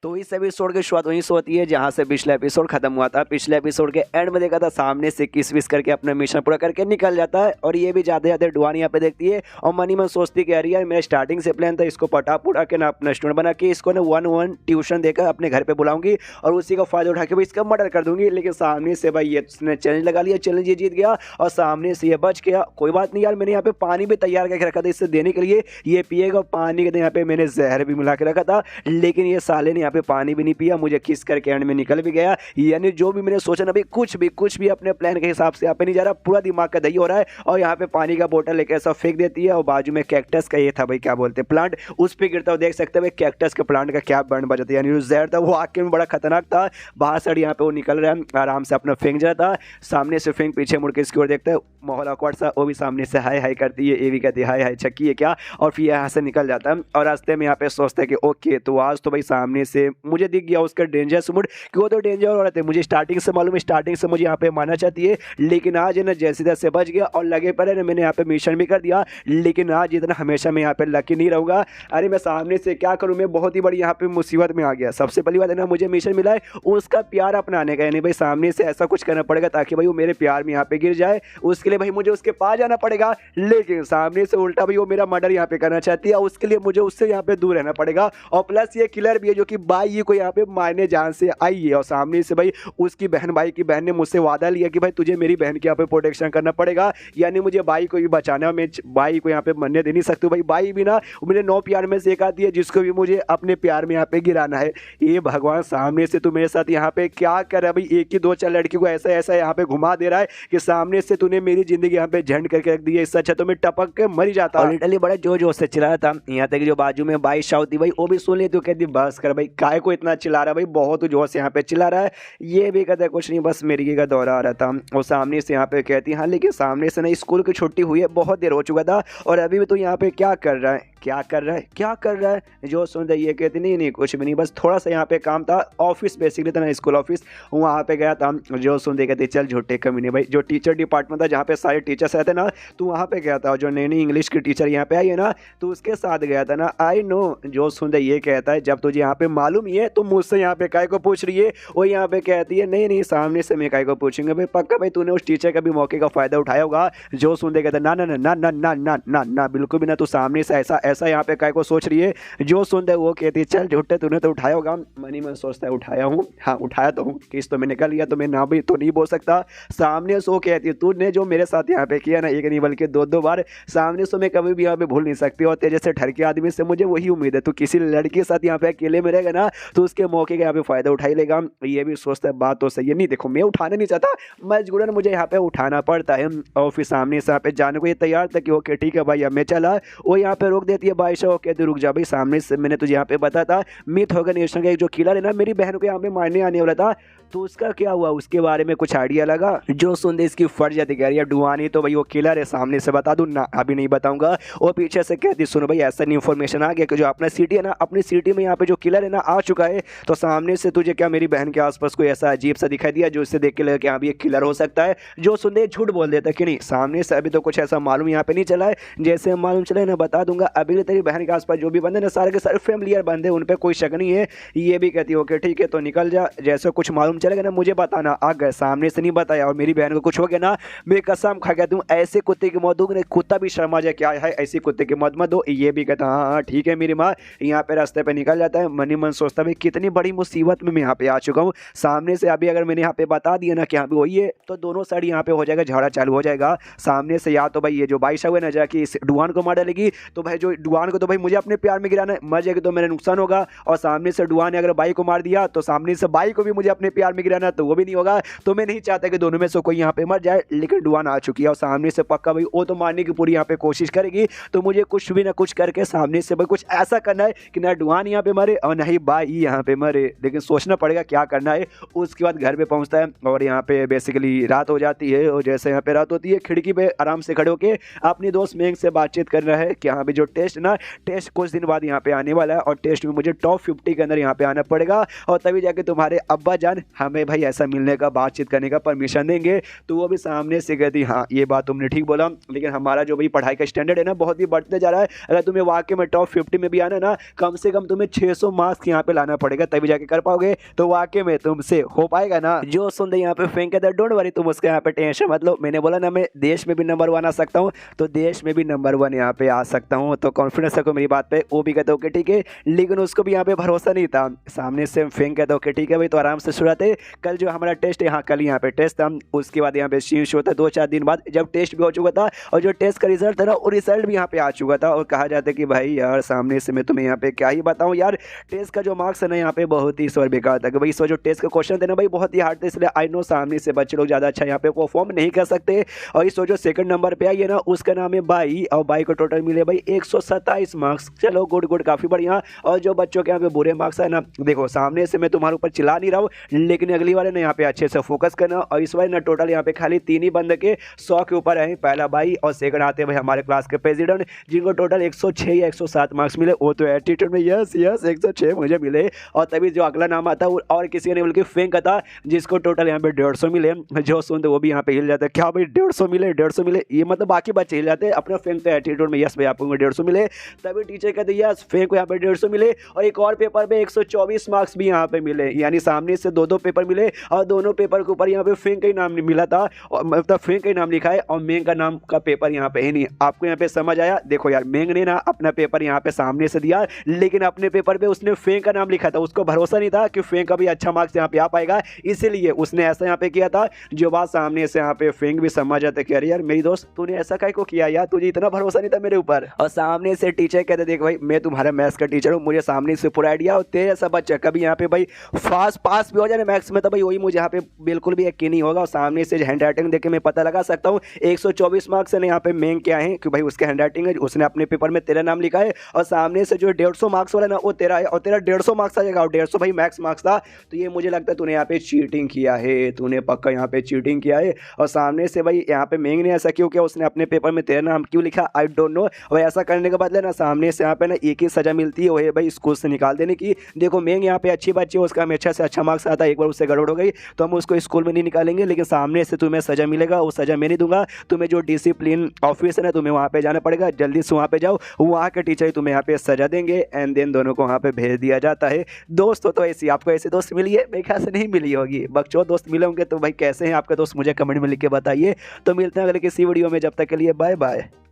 तो इस एपिसोड की शुरुआत वहीं से होती है जहां से पिछला एपिसोड खत्म हुआ था। पिछले एपिसोड के एंड में देखा था सामने से किस विस करके अपना मिशन पूरा करके निकल जाता है और ये भी जाते जाते डुआन यहाँ पे देखती है और मनी मन सोचती कि अरे यार मेरा स्टार्टिंग से प्लान था इसको पटा पुटा के ना अपना स्टूडेंट बना के इसको ना 1-1 ट्यूशन देकर अपने घर पे बुलाऊंगी और उसी का फायदा उठा के भाई इसका मर्डर कर दूंगी। लेकिन सामने से भाई ये उसने चैलेंज लगा लिया, चैलेंज ये जीत गया और सामने से ये बच गया। कोई बात नहीं यार, मैंने यहाँ पे पानी भी तैयार करके रखा था इससे देने के लिए, ये पिएगा। पानी के यहाँ पे मैंने जहर भी मिला के रखा था लेकिन ये साले ने यहाँ पे पानी भी नहीं पिया, मुझे किस करके एंड में निकल भी गया। यानी जो भी मैंने सोचा ना भाई कुछ भी अपने प्लान के हिसाब से यहाँ पे नहीं जा रहा, पूरा दिमाग का दही हो रहा है। और यहाँ पे पानी का बोतल लेकर ऐसा फेंक देती है और बाजू में कैक्टस का ये था भाई क्या बोलते हैं प्लांट, उस पर गिरता हुआ देख सकते हैं कैक्टस के प्लांट का क्या बैंड बजा था। यानी जहर था वो आके में बड़ा खतरनाक था। बाहर से यहाँ पे वो निकल रहा है आराम से अपना फेंक जाता है, सामने से फेंक पीछे मुड़ के इसकी ओर देखता है, माहौल ऑकवर्ड सा, वो भी सामने से हाय हाय करती है, ये भी कहती है हाय हाय चक्की है क्या, और फिर यहाँ से निकल जाता है। और रास्ते में यहाँ पे सोचता है कि ओके तो आज तो भाई सामने से मुझे दिख गया उसका डेंजरस मूड कि वो तो डेंजर हो रहे थे, मुझे स्टार्टिंग से मालूम है, स्टार्टिंग से मुझे यहाँ पे मानना चाहती है। लेकिन आज है ना जैसे तैसे बच गया और लगे पड़े ना मैंने यहाँ पे मिशन भी कर दिया। लेकिन आज इतना हमेशा मैं यहाँ पे लकी नहीं रहूँगा। अरे मैं सामने से क्या करूँ, मैं बहुत ही बड़ी यहाँ पे मुसीबत में आ गया। सबसे पहली बात है ना मुझे मिशन मिला है उसका प्यार अपनाने का, यानी भाई सामने से ऐसा कुछ करना पड़ेगा ताकि भाई वो मेरे प्यार में यहाँ पे गिर जाए, उसके लिए भाई मुझे उसके पास जाना पड़ेगा। लेकिन सामने से उल्टा भाई वो मेरा मर्डर यहाँ पे करना चाहती है, उसके लिए मुझे उससे यहाँ पे दूर रहना पड़ेगा। और प्लस ये किलर भी है जो कि बाई को यहाँ पे मारने जान से आई है। और सामने से भाई उसकी बहन, भाई की बहन ने मुझसे वादा लिया कि भाई तुझे मेरी बहन के यहाँ पे प्रोटेक्शन करना पड़ेगा, यानी मुझे बाई को भी बचाना। मैं बाई को यहाँ पे मरने दे नहीं सकती भाई, बाई भी ना मुझे 9 प्यार में से एक आती है जिसको भी मुझे अपने प्यार में यहाँ पे गिराना है। ये भगवान सामने से तू मेरे साथ यहाँ पे क्या कर रहा है भाई, एक ही 2-4 लड़की को ऐसा ऐसा यहाँ पे घुमा दे रहा है कि सामने से तूने मेरी जिंदगी यहाँ पे झंड करके रख दी है। इससे अच्छा तो मैं टपक के मर ही जाता। और लिटरली बड़ा जोश से चिल्ला रहा था, यहाँ तक जो बाजू में बाई शाह थी भाई वो भी सुन ली तो कहती बस कर भाई, काय को इतना चिल्ला रहा है भाई, बहुत जोश से यहाँ पे चिल्ला रहा है। ये भी कहता है कुछ नहीं बस मिर्गी का दौरा आ रहा था। और सामने से यहाँ पे कहती हाँ लेकिन सामने से ना स्कूल की छुट्टी हुई है, बहुत देर हो चुका था और अभी भी तू यहाँ पे क्या कर रहा है, क्या कर रहा है। जो सुनते ये कहती नहीं कुछ भी नहीं, बस थोड़ा सा यहाँ पे काम था, ऑफिस बेसिकली था ना स्कूल ऑफिस, वहाँ पे गया था। जो सुनते कहते चल झूठे कमीने भाई, जो टीचर डिपार्टमेंट था जहाँ पे सारे टीचर्स रहते ना, तो वहाँ पे गया था। जो नई इंग्लिश की टीचर यहाँ पे आई है ना तो उसके साथ गया था ना। I know. जो सुनते ये कहता है जब तुझे यहाँ पे मालूम ही है तो मुझसे यहाँ पे काय को पूछ रही है। वो यहाँ पे कहती है नहीं सामने से मैं काय को पूछूंगा भाई, पक्का भाई तूने उस टीचर का भी मौके का फायदा उठाया होगा। जो सुनते कहता ना ना ना ना ना ना ना ना ना बिल्कुल भी ना, तू सामने से ऐसा यहाँ पे काय को सोच रही है। जो सुनते वो कहती है चल झूठे तूने तो उठाया होगा। मनी मन सोचता है उठाया हूँ, हाँ उठाया तो हूँ, किस तो मैंने कर लिया तो मैं ना भी तो नहीं बोल सकता। सामने से वो कहती है तूने जो मेरे साथ यहाँ पे किया ना, एक नहीं बल्कि 2 बार, सामने से मैं कभी भी यहाँ पे भूल नहीं सकती। और तेरे जैसे ठर के आदमी से मुझे वही उम्मीद है, तू किसी लड़की के साथ यहाँ पे अकेले में रहेगा ना तो उसके मौके का यहाँ पे फायदा उठा ही लेगा। ये भी सोचता है बात तो सही है। नहीं देखो मैं उठाना नहीं चाहता, मजबूरन मुझे यहाँ पे उठाना पड़ता है। और फिर सामने से यहाँ पे जाने को ये तैयार था कि ओके ठीक है भाई अब मैं चला। वो यहाँ पे रोक देती है बादशाह, वो कहती रुक जा भाई, सामने से मैंने तुझे यहाँ पे बताया था मिथ ऑर्गेनाइजेशन का एक जो किलर है ना मेरी बहन को यहाँ पे मारने आने वाला था, तो उसका क्या हुआ, उसके बारे में कुछ आइडिया लगा। जो सुनते इसकी फर्ज जाती कह रही है डुआनी तो भाई वो किलर है, सामने से बता दूं ना अभी नहीं बताऊंगा। और पीछे से कहती सुनो भाई ऐसा नहीं इन्फॉर्मेशन आ गया कि जो अपना सिटी है ना, अपनी सिटी में यहाँ पे जो किलर है ना आ चुका है। तो सामने से तुझे क्या मेरी बहन के आसपास कोई ऐसा अजीब सा दिखाई दिया जो इससे देख के लगे कि हाँ भी ये किलर हो सकता है। जो सुनते झूठ बोल देता कि नहीं सामने से अभी तो कुछ ऐसा मालूम यहाँ पे नहीं चला है, जैसे मालूम चले ना बता दूंगा। अभी तेरी बहन के आसपास जो भी बंदे ना सारे के सारे फैमिलियर बंदे, उन पर कोई शक नहीं है। ये भी कहती ओके ठीक है तो निकल जा, जैसे कुछ मालूम चलेगा ना मुझे बताना। आ गए सामने से नहीं बताया और मेरी बहन को कुछ हो गया ना मैं कसम खा गया, तुम ऐसे कुत्ते की मौत दूंगा, कुत्ता भी शर्मा जाए क्या है ऐसी कुत्ते की मौत मत दो। ये भी कहता हाँ ठीक है मेरी माँ। यहाँ पे रास्ते पे निकल जाता है, मनी मन सोचता भाई कितनी बड़ी मुसीबत में मैं यहाँ पे आ चुका हूँ। सामने से अभी अगर मैंने यहाँ पे बता दिया ना कि यहाँ पे वही है तो दोनों साइड यहाँ पे हो जाएगा, झगड़ा चालू हो जाएगा। सामने से या तो भाई ये जो बादशाह हुए ना जाके इस डुआन को मार डालेगी, तो भाई जो डुआन को तो भाई मुझे अपने प्यार में गिराना है, मर जाएगी तो मेरा नुकसान होगा। और सामने से डुआन ने अगर बाई को मार दिया तो सामने से बाई को भी मुझे अपने प्यार में गिराना तो वो भी नहीं होगा। तो मैं नहीं चाहता कि दोनों में से कोई यहाँ पे मर जाए। लेकिन डुआन आ चुकी है और सामने से पक्का भाई वो तो मारने की पूरी यहाँ पे कोशिश करेगी। तो मुझे कुछ भी ना कुछ करके सामने से भाई कुछ ऐसा करना है कि ना डुआन यहाँ पे मरे और ना ही बाई यहाँ पे मरे, लेकिन सोचना पड़ेगा क्या करना है। उसके बाद घर पे पहुँचता है और यहाँ पे बेसिकली रात हो जाती है। और जैसे यहाँ पे रात होती है खिड़की पे आराम से खड़े होकर अपनी दोस्त मेंग से बातचीत कर रहा है कि यहाँ पे जो टेस्ट ना, टेस्ट कुछ दिन बाद यहाँ पे आने वाला है और टेस्ट में मुझे टॉप 50 के अंदर यहाँ पे आना पड़ेगा और तभी जाके तुम्हारे अब्बा जान हमें भाई ऐसा मिलने का बातचीत करने का परमिशन देंगे। तो वो भी सामने से कहती हाँ ये बात तुमने ठीक बोला, लेकिन हमारा जो भाई पढ़ाई का स्टैंडर्ड है ना बहुत ही बढ़ते जा रहा है। अगर तुम्हें वाकई में टॉप 50 में भी आना ना, कम से कम तुम्हें 600 मार्क्स यहाँ पे लाना पड़ेगा, तभी जाके कर पाओगे। तो वाकई में तुमसे हो पाएगा ना? जो सुनते यहाँ पे फेंक कहता है डोंट वरी, तुम उसके यहाँ पे टेंशन मत लो। मैंने बोला ना मैं देश में भी नंबर 1 आ सकता हूँ, तो देश में भी नंबर 1 यहाँ पे आ सकता हूँ। तो कॉन्फिडेंस रखो मेरी बात पे। वो भी कहता ओके ठीक है, लेकिन उसको भी यहाँ पे भरोसा नहीं था। सामने से फेंक कहता ओके ठीक है भाई, तो आराम से शुरुआत। कल जो हमारा टेस्ट यहाँ कल यहाँ पे टेस्ट था, उसके बाद यहाँ पे शीर्ष होता है 2-4 दिन बाद, जब टेस्ट भी हो चुका था और जो टेस्ट का रिजल्ट था ना, वो रिजल्ट भी यहाँ पे आ चुका था। और कहा जाता है कि भाई यार सामने से मैं तुम्हें यहाँ पे क्या ही बताऊँ यार, टेस्ट का जो मार्क्स है ना यहाँ पे बहुत ही इस बार बेकार था। कि भाई इस बार जो टेस्ट का क्वेश्चन थे ना भाई बहुत ही हार्ड थे, इसलिए आई नो सामने से बच्चे लोग ज़्यादा अच्छा यहाँ पे परफॉर्म नहीं कर सकते। और इस बार जो सेकंड नंबर पे आई है ना, उसका नाम है बाई, और बाई को टोटल मिले भाई 127 मार्क्स। चलो गुड गुड, काफ़ी बढ़िया। और जो बच्चों के यहाँ पे बुरे मार्क्स है ना, देखो सामने से मैं तुम्हारे ऊपर चिल्ला नहीं रहा हूँ, लेकिन अगली बार ना यहाँ पे अच्छे से फोकस करना। और इस बार ना टोटल यहाँ पे खाली 3 ही बंद के 100 के ऊपर है। पहला बाई और सेकंड आते हैं भाई हमारे क्लास के प्रेसिडेंट, जिनको टोटल 106 या 107 मार्क्स मिले। वो तो एटीट्यूड में यस यस 106 मुझे मिले। और तभी जो अगला नाम आता है और किसी ने बल्कि फेंक था, जिसको टोटल यहाँ पे 150 मिले। जो सुनते वो भी यहाँ पे हिल जाते हैं, क्या भाई 150 मिले 150 मिले, ये मतलब बाकी बच्चे हिल जाते हैं। अपना फेंक तो एटीट्यूड में यस भाई आपको 150 मिले। तभी टीचर कहते यस फेंक को यहाँ पे 150 मिले। और एक और पेपर पे 124 मार्क्स भी यहाँ पे मिले, यानी सामने से 2-2 पेपर मिले और दोनों पेपर के ऊपर यहाँ पे फेंक का ही नाम मिला था, और मतलब फेंक का ही नाम लिखा है और मेंग का नाम का पेपर यहाँ पे है नहीं। आपको यहाँ पे समझ आया? देखो यार मेंग ने ना अपना पेपर यहाँ पे सामने से दिया, लेकिन अपने पेपर पे उसने फेंक का नाम लिखा था। उसको भरोसा नहीं था कि फेंक का भी अच्छा मार्क्स यहाँ पे आ पाएगा, इसीलिए उसने ऐसा यहाँ पे किया था। जो बात सामने से यहाँ पे फेंक भी समझ जाता कि अरे यार मेरी दोस्त तूने ऐसा काहे को किया यार, तुझे इतना भरोसा नहीं था मेरे ऊपर। और सामने से टीचर कहते देख भाई मैं तुम्हारा मैथ्स का टीचर हूँ, मुझे सामने से पूरा आइडिया, और तेरे सब बच्चा कभी यहाँ पे भाई फास्ट पास भी हो जाए मैथ्स में, तो भाई वही मुझे यहाँ पे बिल्कुल भी यकीन नहीं होगा। और सामने से हैंड राइटिंग देख के मैं पता लगा सकता हूँ 124 मार्क्स ने यहाँ पे मेंग क्या है, कि भाई उसके हैंड राइटिंग है, उसने अपने पेपर में तेरा नाम लिखा है। और सामने से जो 150 मार्क्स वाला ना वो तेरा है, और तेरा 150 मार्क्स आ जाएगा, और 150 भाई मैक्स मार्क्स था। तो ये मुझे लगता है तूने यहाँ पे चीटिंग किया है, तूने पक्का यहाँ पे चीटिंग किया है। और सामने से भाई यहाँ पे मेंग ने ऐसा क्यों किया, उसने अपने पेपर में तेरा नाम क्यों लिखा, आई डोंट नो। और ऐसा करने के बदले ना सामने से यहाँ पे ना एक ही सजा मिलती है, वो है भाई स्कूल से निकाल देने की। देखो मेंग यहाँ पे अच्छी बच्ची है, उसका हमेशा से अच्छा मार्क्स आता है, एक बार उससे गड़बड़ हो गई तो हम उसको स्कूल में नहीं निकालेंगे, लेकिन सामने से तुम्हें सजा मिलेगा। वो सजा मैं नहीं दूंगा, तुम्हें जो डिसिप्लिन ऑफिस है ना तुम्हें वहाँ पे जाना पड़ेगा, जल्दी से वहाँ पे जाओ, वहाँ के टीचर तुम्हें यहाँ पे सजा देंगे एंड देन दोनों को वहाँ पे भेज दिया जाता है। दोस्त हो तो ऐसी, आपको ऐसे दोस्त मिली है? मेरे ख्याल से नहीं मिली होगी। बच्चों दोस्त मिले होंगे तो भाई कैसे हैं आपके दोस्त मुझे कमेंट में लिख के बताइए। तो मिलते हैं अगले किसी वीडियो में, जब तक के लिए बाय बाय।